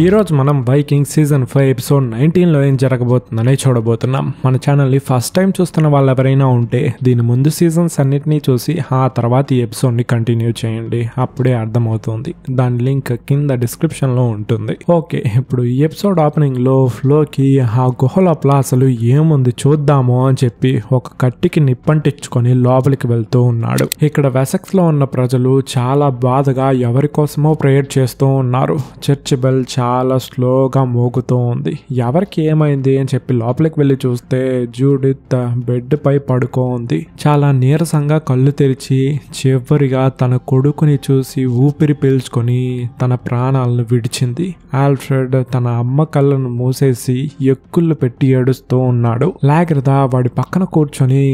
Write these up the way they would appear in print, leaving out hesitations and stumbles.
ఈ రోజు మనం వైకింగ్ సీజన్ 5 ఎపిసోడ్ 19 లో ఏం జరగబోతుందని చూడబోతున్నాం. మన ఛానల్ ని ఫస్ట్ టైం చూస్తున్న వాళ్ళు ఎవరైనా ఉంటే దీని ముందు సీజన్స్ అన్నిటినీ చూసి ఆ తర్వాత ఈ ఎపిసోడ్ ని కంటిన్యూ చేయండి, అప్పుడే అర్థమవుతుంది. దాని లింక్ కింద డిస్క్రిప్షన్ లో ఉంటుంది. ఓకే, ఇప్పుడు ఈ ఎపిసోడ్ ఓపెనింగ్ లో ఫ్లోకి ఆ గుహ లోపల అసలు ఏముంది చూద్దాము అని చెప్పి ఒక కట్టికి నిప్పంటించుకొని లోపలికి వెళ్తూ ఉన్నాడు. ఇక్కడ వెసెక్స్ లో ఉన్న ప్రజలు చాలా బాధగా ఎవరి కోసమో ప్రేయర్ చేస్తూ ఉన్నారు. చర్చ్ బెల్ చాలా స్లోగా మోగుతూ ఉంది. ఎవరికి ఏమైంది అని చెప్పి లోపలికి వెళ్లి చూస్తే జూడిత్ బెడ్ పై పడుకో ఉంది. చాలా నీరసంగా కళ్ళు తెరిచి చివరిగా తన కొడుకుని చూసి ఊపిరి పీల్చుకొని తన ప్రాణాలను విడిచింది. ఆల్ఫ్రెడ్ తన అమ్మ కళ్ళను మూసేసి ఎక్కుళ్ళు పెట్టి ఏడుస్తూ ఉన్నాడు. లాగర్దా వాడి పక్కన కూర్చొని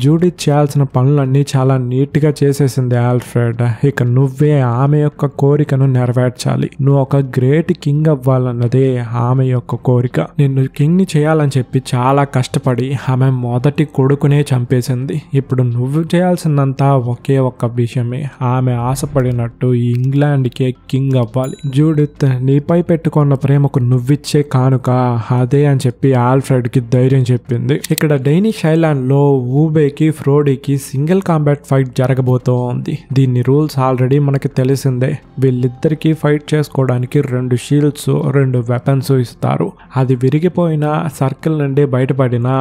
జూడిత్ చేయాల్సిన పనులన్నీ చాలా నీట్ గా చేసేసింది. ఆల్ఫ్రెడ్, ఇక నువ్వే ఆమె యొక్క కోరికను నెరవేర్చాలి. నువ్వు ఒక గ్రేట్ కింగ్ అవ్వాలన్నదే ఆమె యొక్క కోరిక. నిన్ను కింగ్ ని చేయాలని చెప్పి చాలా కష్టపడి ఆమె మొదటి కొడుకునే చంపేసింది. ఇప్పుడు నువ్వు చేయాల్సిందంతా ఒకే ఒక్క విషయమే, ఆమె ఆశపడినట్టు ఇంగ్లాండ్ కే కింగ్ అవ్వాలి. జూడిత్, నీపై పెట్టుకున్న ప్రేమకు నువ్విచ్చే కానుక అదే అని చెప్పి ఆల్ఫ్రెడ్ కి ధైర్యం చెప్పింది. ఇక్కడ డైనిష్ ఐలాండ్ లో ఊబేకి ఫ్రోడీకి సింగిల్ కాంబాట్ ఫైట్ జరగబోతూ ఉంది. దీని రూల్స్ ఆల్రెడీ మనకి తెలిసిందే. వీళ్ళిద్దరికి ఫైట్ చేసుకోవడానికి 2 షీల్డ్స్ 2 వెపన్స్ ఇస్తారు. అది విరిగిపోయిన సర్కిల్ నుండి బయటపడినా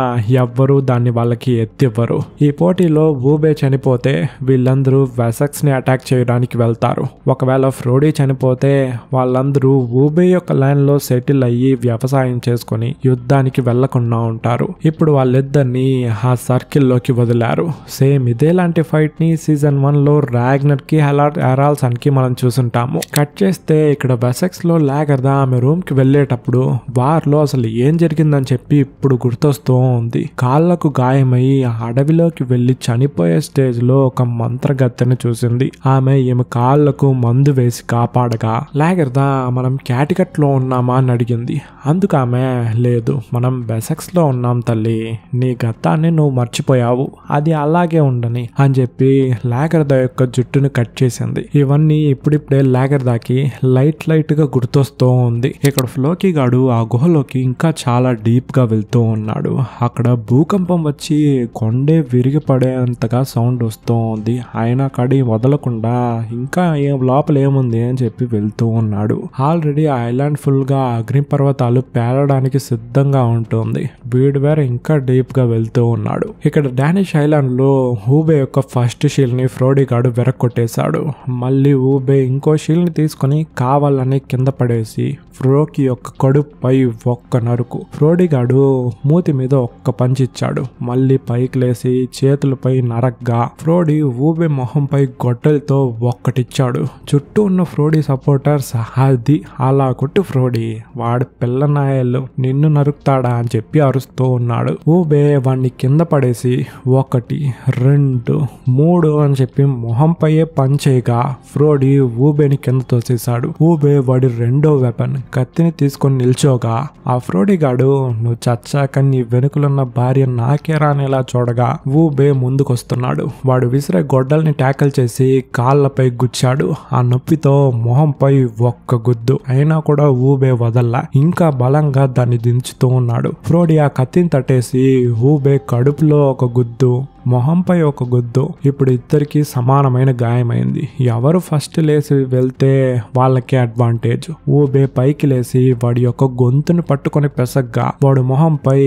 ఎవ్వరూ దాన్ని వాళ్ళకి ఎత్తివ్వరు. ఈ పోటీలో ఊబే చనిపోతే వీళ్ళందరూ వెసెక్స్ ని అటాక్ చేయడానికి వెళ్తారు. ఒకవేళ ఫ్రోడీ చనిపోతే వాళ్ళందరూ ఊబే యొక్క ల్యాండ్ లో సెటిల్ అయ్యి వ్యవసాయం చేసుకుని యుద్ధానికి వెళ్లకుండా ఉంటారు. ఇప్పుడు వాళ్ళిద్దరిని ఆ సర్కిల్ లోకి వదిలారు. సేమ్ ఇదేలాంటి ఫైట్ ని సీజన్ 1 లో రాగ్నర్ కి హెరాల్సన్ కి మనం చూసుంటాము. కట్ చేస్తే ఇక్కడ వెసెక్స్ లో లాగర్దా ఆమె రూమ్ కి వెళ్లేటప్పుడు వార్ లో అసలు ఏం జరిగిందని చెప్పి ఇప్పుడు గుర్తొస్తూ ఉంది. కాళ్లకు గాయమై అడవిలోకి వెళ్లి చనిపోయే స్టేజ్ లో ఒక మంత్రగత్తెను చూసింది. ఈమె కాళ్లకు మందు వేసి కాపాడగా లాగర్దా మనం క్యాటికట్ లో ఉన్నామా అని అడిగింది. అందుకు ఆమె, లేదు, మనం వెసెక్స్ లో ఉన్నాం తల్లి, నీ గతాన్ని నువ్వు మర్చిపోయావు, అది అలాగే ఉండని అని చెప్పి లాగర్దా యొక్క జుట్టును కట్ చేసింది. ఇవన్నీ ఇప్పుడిప్పుడే లాగర్దాకి లైట్ గా గుర్తొస్తూ ఉంది. ఇక్కడ ఫ్లోకి గాడు ఆ గుహలోకి ఇంకా చాలా డీప్ గా వెళ్తూ ఉన్నాడు. అక్కడ భూకంపం వచ్చి కొండే విరిగి పడేంతగా సౌండ్ వస్తూ ఉంది. అయినా కడి వదలకుండా ఇంకా లోపల ఏముంది అని చెప్పి వెళ్తూ ఉన్నాడు. ఆల్రెడీ ఆ ఐలాండ్ ఫుల్ గా అగ్నిపర్వతాలు పేలడానికి సిద్ధంగా ఉంటుంది. వీడు వేరే ఇంకా డీప్ గా వెళ్తూ ఉన్నాడు. ఇక్కడ డానిష్ ఐలాండ్ లో ఊబే యొక్క ఫస్ట్ షీల్ ని ఫ్రోడీ గాడు వెరక్కొట్టేశాడు. మళ్ళీ ఊబే ఇంకో షీల్ ని తీసుకుని కావాలని కింద పడేసి ఫ్రోకి యొక్క కడుపుపై ఒక్క నరుకు. ఫ్రోడీ గాడు మూతి మీద ఒక్క పంచి ఇచ్చాడు. మళ్ళీ పైకి లేసి చేతులపై నరగ్గా ఫ్రోడీ ఊబే మొహంపై గొడ్డలితో ఒక్కటిచ్చాడు. చుట్టూ ఉన్న ఫ్రోడీ సపోర్టర్స్, అది అలా కొట్టు ఫ్రోడీ, వాడు పిల్లనాయలు నిన్ను నరుకుతాడా అని చెప్పి అరుస్తూ ఉన్నాడు. ఊబే వాడిని కింద పడేసి 1 2 3 అని చెప్పి మొహంపైయే పంచేయగా ఫ్రోడీ ఊబేని కింద తోసేశాడు. ఊబే వాడి 2వ వెపన్ కత్తిని తీసుకొని నిల్చోగా ఆ ఫ్రోడీ గాడు, నువ్వు చచ్చాక నీ వెనుకలున్న భార్య నాకే రానేలా చూడగా ఊబే ముందుకొస్తున్నాడు. వాడు విసిరే గొడ్డల్ని ట్యాకిల్ చేసి కాళ్లపై గుచ్చాడు. ఆ నొప్పితో మొహంపై ఒక్క గుద్దు. అయినా కూడా ఊబే వదల్లా, ఇంకా బలంగా దాన్ని దించుతూ ఉన్నాడు. ఫ్రోడీ ఆ కత్తిని తట్టేసి ఊబే కడుపులో ఒక గుద్దు, మొహంపై ఒక గుద్దు. ఇప్పుడు ఇద్దరికి సమానమైన గాయమైంది. ఎవరు ఫస్ట్ లేచి వెళ్తే వాళ్ళకే అడ్వాంటేజ్. ఊబే పైకి లేచి వాడి యొక్క గొంతును పట్టుకొని పెసగ్గా వాడు మొహంపై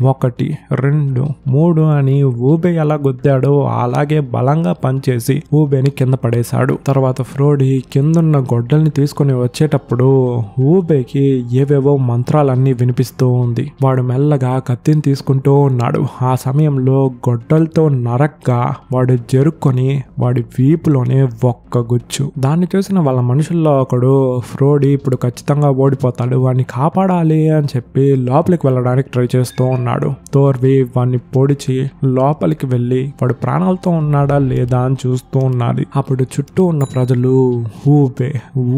1 2 3 అని ఊబే ఎలా గుద్దాడో అలాగే బలంగా పనిచేసి ఊబేని కింద పడేశాడు. తర్వాత ఫ్రోడీ కిందున్న గొడ్డల్ని తీసుకుని వచ్చేటప్పుడు ఊబేకి ఏవేవో మంత్రాలన్నీ వినిపిస్తూ ఉంది. వాడు మెల్లగా కత్తిని తీసుకుంటూ ఉన్నాడు. ఆ సమయంలో గొడ్డలతో నరక్గా వాడు జరుక్కొని వాడి వీపులోనే ఒక్క గుచ్చు. దాన్ని చూసిన వాళ్ళ మనుషుల్లో ఒకడు, ఫ్రోడీ ఇప్పుడు ఖచ్చితంగా ఓడిపోతాడు, వాడిని కాపాడాలి అని చెప్పి లోపలికి వెళ్ళడానికి ట్రై చేస్తూ ఉన్నాడు. తోర్వి వాడిని పొడిచి లోపలికి వెళ్ళి వాడు ప్రాణాలతో ఉన్నాడా లేదా అని చూస్తూ ఉన్నది. అప్పుడు చుట్టూ ఉన్న ప్రజలు ఊబే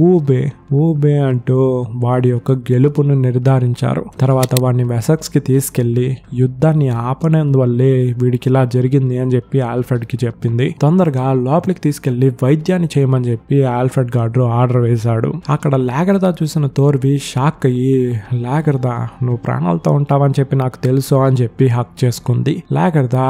ఊబే ఊబే అంటూ వాడి యొక్క గెలుపును నిర్ధారించారు. తర్వాత వాడిని వెసక్స్ కి తీసుకెళ్లి యుద్ధాన్ని ఆపనందువల్లే వీడికి ఇలా జరిగింది అని చెప్పి ఆల్ఫ్రెడ్ కి చెప్పింది. తొందరగా లోపలికి తీసుకెళ్లి వైద్యాన్ని చేయమని చెప్పి ఆల్ఫ్రెడ్ గార్డు ఆర్డర్ వేశాడు. అక్కడ లాగర్దా చూసిన తోర్వి షాక్ అయ్యి, లాగర్దా నువ్వు ప్రాణాలతో ఉంటావని చెప్పి నాకు తెలుసు అని చెప్పి హక్ చేసుకుంది. లాగర్దా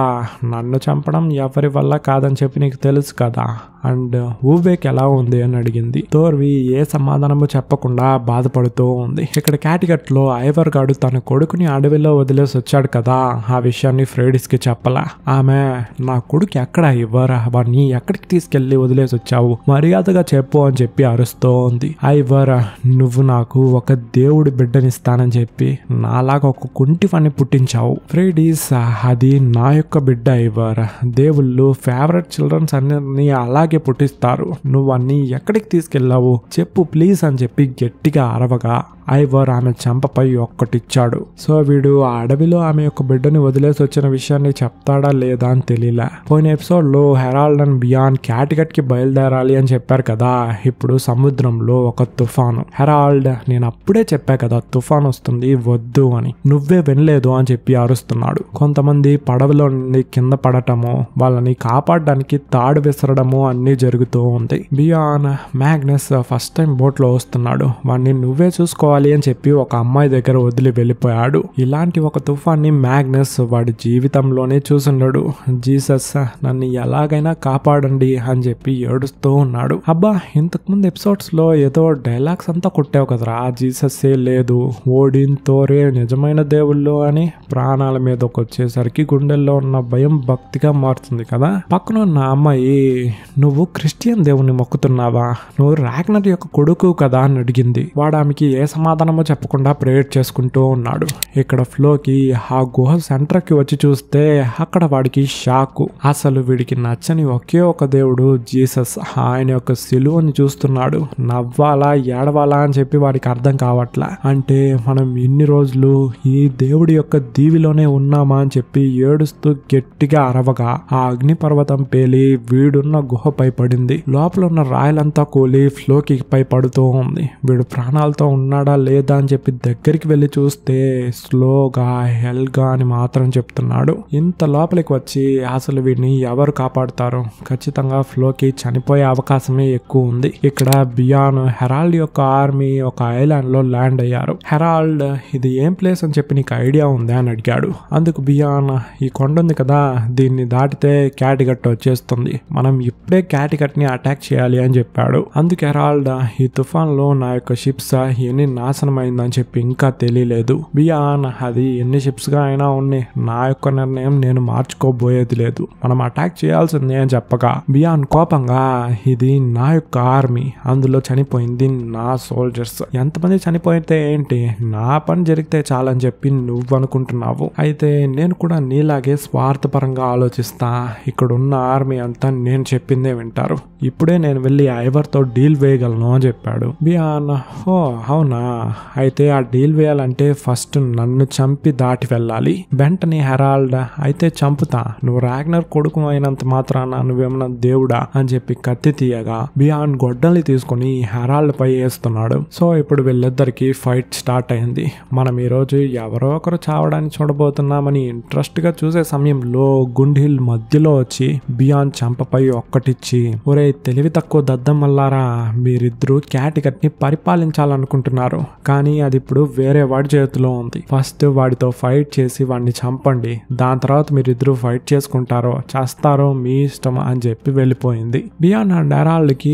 నన్ను చంపడం ఎవరి వల్ల కాదని చెప్పి నీకు తెలుసు కదా, అండ్ ఊబేకి ఎలా ఉంది అని అడిగింది. తోర్వి ఏ సమాధానము చెప్పకుండా బాధపడుతూ ఉంది. ఇక్కడ క్యాటిగట్ లో ఐవర్ గాడు తన కొడుకుని అడవిలో వదిలేసి వచ్చాడు కదా, ఆ విషయాన్ని ఫ్రెడిస్ కి చెప్పలా. ఆమె నా కొడుకు ఎక్కడ ఐవర్, వాడిని ఎక్కడికి తీసుకెళ్లి వదిలేసి వచ్చావు, మర్యాదగా చెప్పు అని చెప్పి అరుస్తూ ఉంది. ఐవర్ నువ్వు నాకు ఒక దేవుడి బిడ్డనిస్తానని చెప్పి నాలాగా ఒక కుంటివాణ్ణి పుట్టించావు. ఫ్రెడిస్ అది నా యొక్క బిడ్డ ఐవర్, దేవుళ్ళు ఫేవరెట్ చిల్డ్రన్స్ అన్ని అలాగే పుట్టిస్తారు, నువ్వు అన్ని ఎక్కడికి తీసుకెళ్లావు చెప్పు ప్లీజ్ అని చెప్పి గట్టిగా అరవగా ఐవర్ ఆమె చెంపపై ఒక్కటిచ్చాడు. సో వీడు ఆ అడవిలో ఆమె యొక్క బిడ్డని వదిలేసి వచ్చిన విషయాన్ని చెప్తాడా లేదా అని తెలియలే. పోయిన ఎపిసోడ్ లో హెరాల్డ్ అండ్ బియాన్ క్యాటిగట్ కి బయలుదేరాలి అని చెప్పారు కదా, ఇప్పుడు సముద్రంలో ఒక తుఫాను. హెరాల్డ్ నేను అప్పుడే చెప్పా కదా తుఫాన్ వస్తుంది వద్దు అని, నువ్వే వినలేదు అని చెప్పి అరుస్తున్నాడు. కొంతమంది పడవలో నుండి కింద పడటము, వాళ్ళని కాపాడడానికి తాడు విసరడము అన్ని జరుగుతూ ఉంది. Bjorn Magnus first time boat లో వస్తున్నాడు, వాడిని నువ్వే చూసుకోవాలి అని చెప్పి ఒక అమ్మాయి దగ్గర వదిలి వెళ్ళిపోయాడు. ఇలాంటి ఒక తుఫాన్ని మ్యాగ్నస్ వాడి జీవితంలోనే చూసుండడు. జీసస్ నన్ను ఎలాగైనా కాపాడండి అని చెప్పి ఏడుస్తూ ఉన్నాడు. అబ్బా ఇంతకు ముందు ఎపిసోడ్స్ లో ఏదో డైలాగ్స్ అంతా కొట్టావు కదరా, జీసస్ ఏ లేదు, ఓడిన్ తోరే నిజమైన దేవుళ్ళు అని ప్రాణాల మీదకి వచ్చేసరికి గుండెల్లో ఉన్న భయం భక్తిగా మారుతుంది కదా. పక్కన ఉన్న అమ్మాయి నువ్వు క్రిస్టియన్ దేవుని మొక్కుతున్నావా, నువ్వు రాగ్నర్ యొక్క కొడుకు కదా అని అడిగింది. వాడు ఆమెకి ఏ సమాధానమో చెప్పకుండా ప్రేయర్ చేసుకుంటూ ఉన్నాడు. ఇక్కడ ఫ్లోకి ఆ గుహ సెంటర్ కి వచ్చి చూస్తే అక్కడ వాడికి షాకు. అసలు వీడికి నచ్చని ఒకే ఒక దేవుడు జీసస్, ఆయన యొక్క సిలువని చూస్తున్నాడు. నవ్వాలా ఏడవాలా అని చెప్పి వాడికి అర్థం కావట్లా. అంటే మనం ఇన్ని రోజులు ఈ దేవుడి యొక్క దీవిలోనే ఉన్నామా అని చెప్పి ఏడుస్తూ గట్టిగా అరవగా ఆ అగ్ని పర్వతం పేలి వీడున్న గుహపై పడింది. లోపల ఉన్న రాయలంతా కూలి ఫ్లోకి పై పడుతూ ఉంది. వీడు ప్రాణాలతో ఉన్నాడా లేదా అని చెప్పి దగ్గరికి వెళ్లి చూస్తే స్లోగా హెల్గా అని మాత్రం చెప్తున్నాడు. ఇంత లోపలికి వచ్చి అసలు వీడిని ఎవరు కాపాడుతారు, ఖచ్చితంగా ఫ్లోకి చనిపోయే అవకాశమే ఎక్కువ ఉంది. ఇక్కడ బియాన్ హెరాల్డ్ యొక్క ఆర్మీ ఒక ఐలాండ్ లో ల్యాండ్ అయ్యారు. హెరాల్డ్ ఇది ఏం ప్లేస్ అని చెప్పి నీకు ఐడియా ఉందా అని అడిగాడు. అందుకు బియాన్ ఈ కొండ ఉంది కదా, దీన్ని దాటితే క్యాటిగట్ వచ్చేస్తుంది, మనం ఇప్పుడే క్యాటిగట్ ని అటాక్ చేయాలి అని చెప్పాడు. అందుకు హెరాల్డ్ ఈ తుఫాన్ లో నా యొక్క షిప్స్ ఎన్ని నాశనం అయిందని చెప్పి ఇంకా తెలియలేదు. బియాన్ అది ఎన్ని షిప్స్ గా అయినా ఉన్నాయి, నా యొక్క నిర్ణయం నేను మార్చుకోబోయేది లేదు, మనం అటాక్ చేయాల్సిందే అని చెప్పగా బియాన్ కోపంగా ఇది నా యొక్క ఆర్మీ, అందులో చనిపోయింది నా సోల్జర్స్, ఎంతమంది చనిపోయితే ఏంటి, నా పని జరిగితే చాలని చెప్పి నువ్వు అనుకుంటున్నావు, అయితే నేను కూడా నీలాగే స్వార్థపరంగా ఆలోచిస్తా, ఇక్కడ ఉన్న ఆర్మీ అంతా నేను చెప్పిందే వింటారు, ఇప్పుడే నేను వెళ్ళి ఐవర్తో డీల్ వేయగలను అని చెప్పాడు. బియాన్ ఓ అవునా, అయితే ఆ డీల్ వేయాలంటే ఫస్ట్ నన్ను చంపి దాటి వెళ్ళాలి. వెంటనే హెరాల్డ్ అయితే చంపుతా, నువ్వు రాగ్నర్ కొడుకు అయినంత మాత్రాన నువ్వేమన్నా దేవుడా అని చెప్పి కత్తి తీయగా బియాన్ గొడ్డల్ని తీసుకుని హెరాల్డ్ పై వేస్తున్నాడు. సో ఇప్పుడు వీళ్ళిద్దరికి ఫైట్ స్టార్ట్ అయింది. మనం ఈ రోజు ఎవరో ఒకరు చావడాన్ని చూడబోతున్నామని ఇంట్రెస్ట్ గా చూసే సమయంలో గుండిల్ మధ్యలో వచ్చి బియాన్ చంపపై ఒక్కటిచ్చి, ఒరే తెలివి తక్కువ దద్దమల్లారా, మీరిద్దరూ క్యాటిగట్ ని పరిపాలించాలనుకుంటున్నారు, కానీ అది ఇప్పుడు వేరే వాడి చేతిలో ఉంది, ఫస్ట్ వాడితో ఫైట్ చేసి వాడిని చంపండి, దాని తర్వాత మీరిద్దరూ ఫైట్ చేసుకుంటారో చేస్తారో మీ ఇష్టం అని చెప్పి వెళ్ళిపోయింది. బియాన్ అండ్ హెరాల్డ్ కి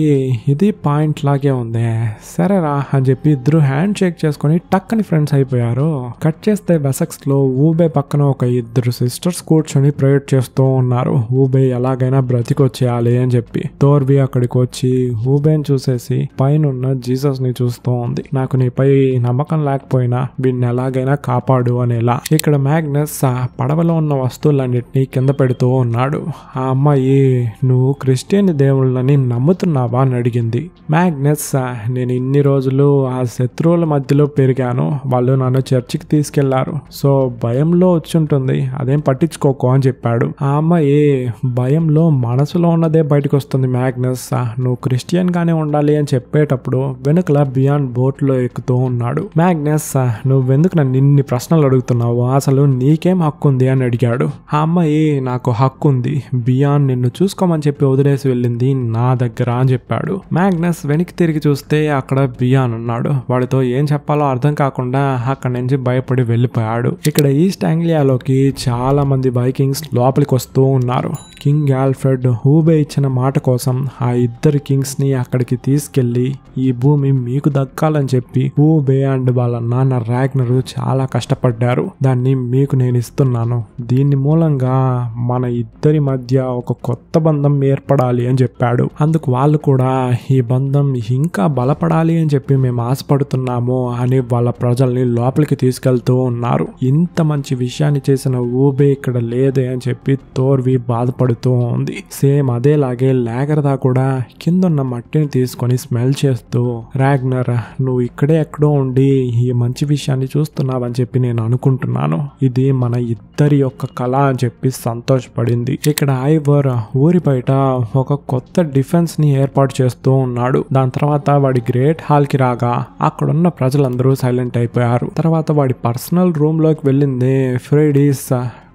ఇది పాయింట్ లాగే ఉంది. సరేరా అని చెప్పి ఇద్దరు హ్యాండ్ షేక్ చేసుకుని టక్కని ఫ్రెండ్స్ అయిపోయారు. కట్ చేస్తే వెసక్స్ లో ఊబే పక్కన ఒక ఇద్దరు సిస్టర్స్ కూర్చొని ప్రేయర్ చేస్తూ ఉన్నారు. ఊబే ఎలాగైనా బ్రతికొచ్చేయాలి అని చెప్పి. తోర్వి అక్కడికి వచ్చి ఊబేని చూసేసి పైన జీసస్ ని చూస్తూ ఉంది. నాకు నీ నీపై నమ్మకం లేకపోయినా వీడిని ఎలాగైనా కాపాడు అనేలా. ఇక్కడ మ్యాగ్నస్ పడవలో ఉన్న వస్తువులన్నిటినీ కింద పెడుతూ ఉన్నాడు. ఆ అమ్మాయి, నువ్వు క్రిస్టియన్ దేవుళ్ళని నమ్ముతున్నావా అని అడిగింది. మ్యాగ్నస్, నేను ఇన్ని రోజులు ఆ శత్రువుల మధ్యలో పెరిగాను, వాళ్ళు నన్ను చర్చికి తీసుకెళ్లారు, సో భయంలో వచ్చుంటుంది, అదేం పట్టించుకోకు అని చెప్పాడు. ఆ అమ్మాయి, భయంలో మనసులో ఉన్నదే బయటకు వస్తుంది మ్యాగ్నస్, నువ్వు క్రిస్టియన్ గానే ఉండాలి అని చెప్పేటప్పుడు వెనుకల బియాన్ బోట్ లో ఎక్కుతూ ఉన్నాడు. మ్యాగ్నస్, నువ్వెందుకు నన్ను ఇన్ని ప్రశ్నలు అడుగుతున్నావు, అసలు నీకేం హక్కు ఉంది అని అడిగాడు. ఆ అమ్మాయి, నాకు హక్కు ఉంది, బియాన్ నిన్ను చూసుకోమని చెప్పి వదిలేసి వెళ్ళింది నా దగ్గర అని చెప్పాడు. మ్యాగ్నస్ వెనక్కి తిరిగి చూస్తే అక్కడ బియాన్ ఉన్నాడు. వాడితో ఏం చెప్పాలో అర్థం కాకుండా అక్కడి నుంచి భయపడి వెళ్ళిపోయాడు. ఇక్కడ ఈస్ట్ ఆంగ్లియాలోకి చాలా మంది వైకింగ్స్ లోపలికి వస్తూ ఉన్నారు. కింగ్ ఆల్ఫ్రెడ్ హూబే ఇచ్చిన మాట కోసం ఆ ఇద్దరు కింగ్స్ ని అక్కడికి తీసుకెళ్లి ఈ భూమి మీకు దక్కాలని చెప్పి హూబే అండ్ వాళ్ళ నాన్న రాగ్నర్ చాలా కష్టపడ్డారు, దాన్ని మీకు నేను ఇస్తున్నాను, దీని మూలంగా మన ఇద్దరి మధ్య ఒక కొత్త బంధం ఏర్పడాలి అని చెప్పాడు. అందుకు వాళ్ళు కూడా ఈ బంధం ఇంకా బలపడాలి అని చెప్పి మేము ఆశపడుతున్నాము అని వాళ్ళ ప్రజల్ని లోపలికి తీసుకెళ్తూ ఉన్నారు. ఇంత మంచి విషయాన్ని చేసిన ఊబే ఇక్కడ లేదే అని చెప్పి తోర్వి బాధపడుతూ ఉంది. సేమ్ అదేలాగే లాగర్దా కూడా కిందున్న మట్టిని తీసుకొని స్మెల్ చేస్తూ, రాగ్నర్ నువ్వు ఇక్కడే ఎక్కడో ఉండి ఈ మంచి విషయాన్ని చూస్తున్నావని చెప్పి నేను అనుకుంటున్నాను, ఇది మన ఇద్దరి యొక్క కళ అని చెప్పి సంతోషపడింది. ఇక్కడ ఐవర్ ఊరి బయట ఒక కొత్త డిఫెన్స్ ని ఏర్పాటు చేస్తూ ఉన్నాడు. దాని తర్వాత వాడి గ్రేట్ హాల్ కి రాగా అక్కడున్న ప్రజలందరూ సైలెంట్ అయిపోయారు. తర్వాత వాడి పర్సనల్ రూమ్ లోకి వెళ్ళింది ఫ్రెడీస్.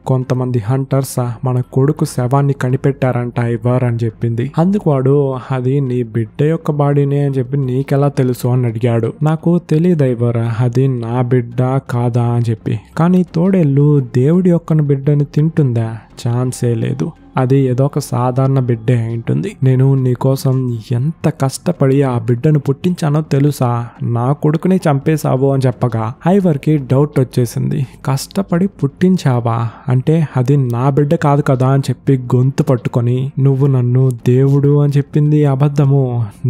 కొంతమంది హంటర్స్ మన కొడుకు శవాన్ని కనిపెట్టారంట ఐవర్ అని చెప్పింది. అందుకు వాడు, అది నీ బిడ్డ యొక్క బాడీనే అని చెప్పి నీకెలా తెలుసు అని అడిగాడు. నాకు తెలియదు ఐవర్, అది నా బిడ్డ కాదా అని చెప్పి, కానీ తోడేళ్ళు దేవుడి యొక్క బిడ్డని తింటుందా, ఛాన్సే లేదు, అది ఏదో ఒక సాధారణ బిడ్డే ఉంటుంది. నేను నీకోసం ఎంత కష్టపడి ఆ బిడ్డను పుట్టించానో తెలుసా, నా కొడుకుని చంపేశావు అని చెప్పగా ఐవర్కి డౌట్ వచ్చేసింది. కష్టపడి పుట్టించావా అంటే అది నా బిడ్డ కాదు కదా అని చెప్పి గొంతు పట్టుకొని, నువ్వు నన్ను దేవుడు అని చెప్పింది అబద్ధము,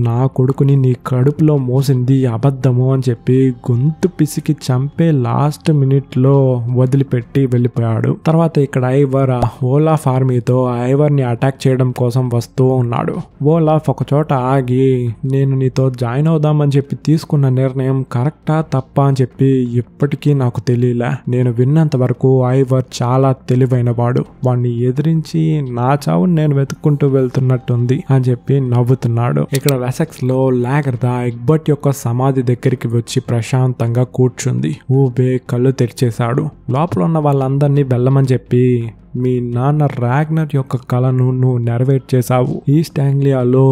నా కొడుకుని నీ కడుపులో మోసింది అబద్ధము అని చెప్పి గొంతు పిసికి చంపే లాస్ట్ మినిట్ లో వదిలిపెట్టి వెళ్ళిపోయాడు. తర్వాత ఇక్కడ ఐవర్ ఓలాఫ్ ఆర్మీతో ఐవర్ ని అటాక్ చేయడం కోసం వస్తూ ఉన్నాడు. ఓలాఫ్ ఒక చోట ఆగి, నేను నీతో జాయిన్ అవుదామని చెప్పి తీసుకున్న నిర్ణయం కరెక్టా తప్పా అని చెప్పి ఇప్పటికీ నాకు తెలియలే, నేను విన్నంత వరకు ఐవర్ చాలా తెలివైన వాడు, వాడిని ఎదిరించి నా చావుని నేను వెతుక్కుంటూ వెళ్తున్నట్టుంది అని చెప్పి నవ్వుతున్నాడు. ఇక్కడ వెసెక్స్ లో లాగర్దా ఎగ్బర్ట్ యొక్క సమాధి దగ్గరికి వచ్చి ప్రశాంతంగా కూర్చుంది. ఊబే కళ్ళు తెరిచేశాడు. లోపల ఉన్న వాళ్ళందరినీ వెళ్ళమని చెప్పి, మీ నాన్న రాగ్నర్ యొక్క కళను నువ్వు నెరవేర్చేశావు, ఈస్ట్ ఆంగ్లియాలో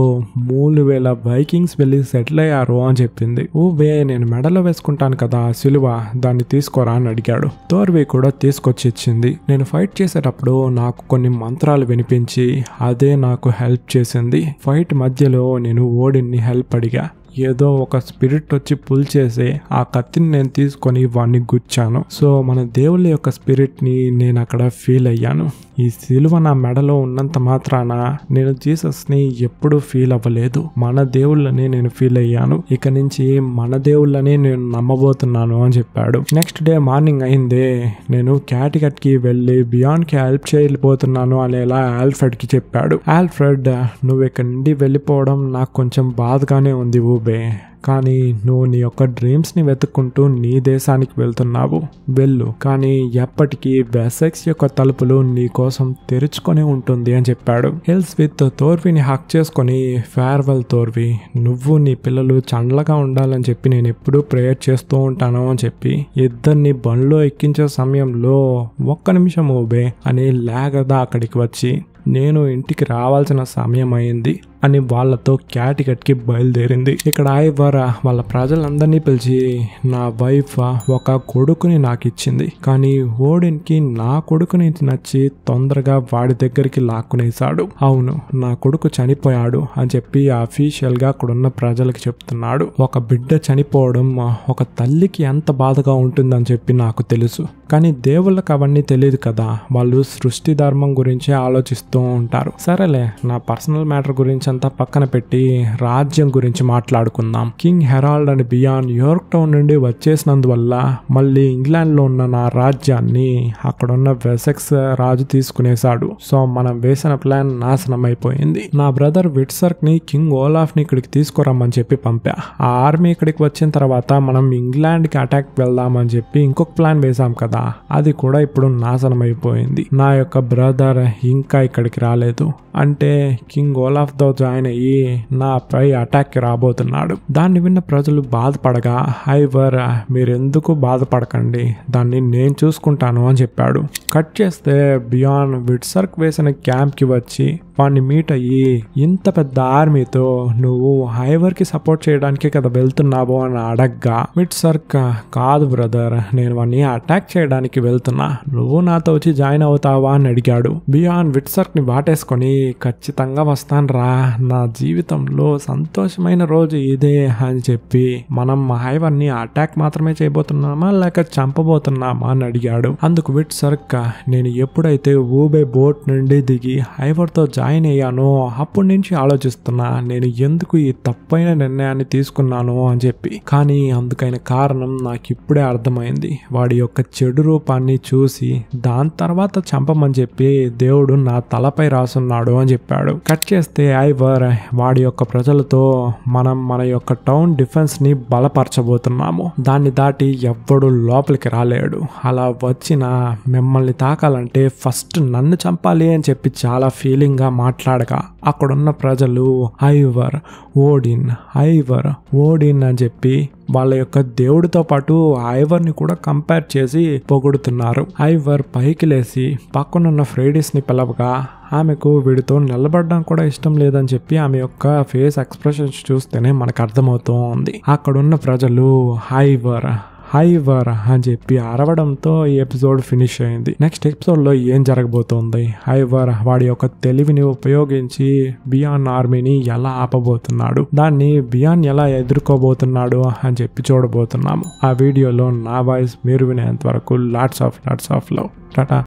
3000 వైకింగ్స్ వెళ్ళి సెటిల్ అయ్యారు అని చెప్పింది. ఊబే, నేను మెడలో వేసుకుంటాను కదా సిలువ, దాన్ని తీసుకోరా అని అడిగాడు. తోర్వి కూడా తీసుకొచ్చి ఇచ్చింది. నేను ఫైట్ చేసేటప్పుడు నాకు కొన్ని మంత్రాలు వినిపించి అదే నాకు హెల్ప్ చేసింది. ఫైట్ మధ్యలో నేను ఓడిన్ని హెల్ప్ అడిగా, ఏదో ఒక స్పిరిట్ వచ్చి పుల్ చేసి ఆ కత్తిని నేను తీసుకొని వాడిని గుచ్చాను. సో మన దేవుళ్ళ యొక్క స్పిరిట్ ని నేను అక్కడ ఫీల్ అయ్యాను. ఈ సిలువ నా మెడలో ఉన్నంత మాత్రాన నేను జీసస్ ని ఎప్పుడూ ఫీల్ అవ్వలేదు, మన దేవుళ్ళని నేను ఫీల్ అయ్యాను, ఇక నుంచి మన దేవుళ్ళని నేను నమ్మబోతున్నాను అని చెప్పాడు. నెక్స్ట్ డే మార్నింగ్ అయిందే, నేను క్యాటికట్ కి వెళ్ళి బియాన్ కి హెల్ప్ చేయలేకపోతున్నాను అనేలా ఆల్ఫ్రెడ్ కి చెప్పాడు. ఆల్ఫ్రెడ్, నువ్వు ఇక్కడ నుండి వెళ్ళిపోవడం నాకు కొంచెం బాధగానే ఉంది ఊబే, కానీ నువ్వు నీ యొక్క డ్రీమ్స్ ని వెతుక్కుంటూ నీ దేశానికి వెళ్తున్నావు, వెళ్ళు, కానీ ఎప్పటికీ వెసెక్స్ యొక్క తలుపులు నీ కోసం తెరుచుకొని ఉంటుంది అని చెప్పాడు. ఎల్స్విత్ తోర్విని హక్ చేసుకొని, ఫేర్వెల్ తోర్వి, నువ్వు నీ పిల్లలు చండ్లగా ఉండాలని చెప్పి నేను ఎప్పుడూ ప్రేయర్ చేస్తూ ఉంటాను అని చెప్పి ఇద్దరిని బండ్లో ఎక్కించే సమయంలో, ఒక్క నిమిషం ఊబే అని లాగర్దా అక్కడికి వచ్చి, నేను ఇంటికి రావాల్సిన సమయం అయింది అని వాళ్ళతో క్యాటికట్ కి బయలుదేరింది. ఇక్కడ ఐవర్ వాళ్ళ ప్రజలందరినీ పిలిచి, నా వైఫ్ ఒక కొడుకుని నాకు ఇచ్చింది, కానీ ఓడిన్ కి నా కొడుకుని నచ్చి తొందరగా వాడి దగ్గరికి లాక్కునేశాడు, అవును నా కొడుకు చనిపోయాడు అని చెప్పి అఫీషియల్ గా అక్కడున్న ప్రజలకు చెప్తున్నాడు. ఒక బిడ్డ చనిపోవడం ఒక తల్లికి ఎంత బాధగా ఉంటుందని చెప్పి నాకు తెలుసు, కానీ దేవుళ్ళకి అవన్నీ తెలియదు కదా, వాళ్ళు సృష్టి ధర్మం గురించి ఆలోచిస్తూ ఉంటారు. సరేలే, నా పర్సనల్ మ్యాటర్ గురించి అంతా పక్కన పెట్టి రాజ్యం గురించి మాట్లాడుకుందాం. కింగ్ హెరాల్డ్ అండ్ బియాన్ యార్క్ టౌన్ నుండి వచ్చేసినందువల్ల మళ్ళీ ఇంగ్లాండ్ లో ఉన్న నా రాజ్యాన్ని అక్కడున్న వెసెక్స్ రాజు తీసుకునేశాడు. సో మనం వేసిన ప్లాన్ నాశనం అయిపోయింది. నా బ్రదర్ విట్సర్క్ ని కింగ్ ఓలాఫ్ ని ఇక్కడికి తీసుకురమ్మని చెప్పి పంపా. ఆ ఆర్మీ ఇక్కడికి వచ్చిన తర్వాత మనం ఇంగ్లాండ్ కి అటాక్ వెళ్దామని చెప్పి ఇంకొక ప్లాన్ వేసాం కదా, అది కూడా ఇప్పుడు నాశనం అయిపోయింది. నా యొక్క బ్రదర్ ఇంకా ఇక్కడికి రాలేదు అంటే కింగ్ ఓలాఫ్ తో జాయిన్ అయ్యి నాపై అటాక్ కి రాబోతున్నాడు. దాన్ని విన్న ప్రజలు బాధపడగా ఐవర్ మీరెందుకు బాధపడకండి, దాన్ని నేను చూసుకుంటాను అని చెప్పాడు. కట్ చేస్తే బియాన్ విట్సర్క్ వేసిన క్యాంప్ కి వచ్చి వాడిని మీట్ అయ్యి ఇంత పెద్ద ఆర్మీతో నువ్వు ఐవర్ కి సపోర్ట్ చేయడానికి కదా వెళ్తున్నావు అని అడగ్గా విట్సర్క్ కాదు బ్రదర్, నేను వాడిని అటాక్ చేయడానికి వెళ్తున్నా, నువ్వు నాతో వచ్చి జాయిన్ అవుతావా అని అడిగాడు. బియాన్ విట్సర్క్ ని వాటేసుకొని ఖచ్చితంగా వస్తాను రా, నా జీవితంలో సంతోషమైన రోజు ఇదే అని చెప్పి మనం ఐవర్ ని అటాక్ మాత్రమే చేయబోతున్నామా లేక చంపబోతున్నామా అని అడిగాడు. అందుకు విట్సర్క్ నేను ఎప్పుడైతే ఊబే బోట్ నుండి దిగి ఐవర్ తో జాయిన్ అయ్యానో అప్పటి నుంచి ఆలోచిస్తున్నా నేను ఎందుకు ఈ తప్పైన నిర్ణయాన్ని తీసుకున్నాను అని చెప్పి. కానీ అందుకైన కారణం నాకు ఇప్పుడే అర్థమైంది. వాడి యొక్క చెడు రూపాన్ని చూసి దాని తర్వాత చంపమని చెప్పి దేవుడు నా తలపై రాసున్నాడు అని చెప్పాడు. కట్ చేస్తే ఐవర్ వాడి యొక్క ప్రజలతో మనం మన యొక్క టౌన్ డిఫెన్స్ ని బలపరచబోతున్నాము, దాన్ని దాటి ఎవ్వడు లోపలికి రాలేడు, అలా వచ్చిన మిమ్మల్ని తాకాలంటే ఫస్ట్ నన్ను చంపాలి అని చెప్పి చాలా ఫీలింగ్ గా మాట్లాడగా అక్కడున్న ప్రజలు ఐవర్ ఓడిన్ ఐవర్ ఓడిన్ అని చెప్పి వాళ్ళ యొక్క దేవుడితో పాటు ఐవర్ ని కూడా కంపేర్ చేసి పొగుడుతున్నారు. ఐవర్ పైకి లేసి పక్కనున్న ఫ్రైడిస్ ని పిలవగా ఆమెకు వీడితో నిలబడడం కూడా ఇష్టం లేదని చెప్పి ఆమె యొక్క ఫేస్ ఎక్స్ప్రెషన్స్ చూస్తేనే మనకు అర్థమవుతూ ఉంది. అక్కడున్న ప్రజలు ఐవర్ ఐవర్ అని చెప్పి అరవడంతో ఈ ఎపిసోడ్ ఫినిష్ అయింది. నెక్స్ట్ ఎపిసోడ్ లో ఏం జరగబోతోంది, ఐవర్ వాడి యొక్క తెలివిని ఉపయోగించి బియాన్ ఆర్మీని ఎలా ఆపబోతున్నాడు, దాన్ని బియాన్ ఎలా ఎదుర్కోబోతున్నాడు అని చెప్పి చూడబోతున్నాము. ఆ వీడియోలో నా వాయిస్ మీరు వినేంత వరకు లాట్స్ ఆఫ్ లవ్. టాటా.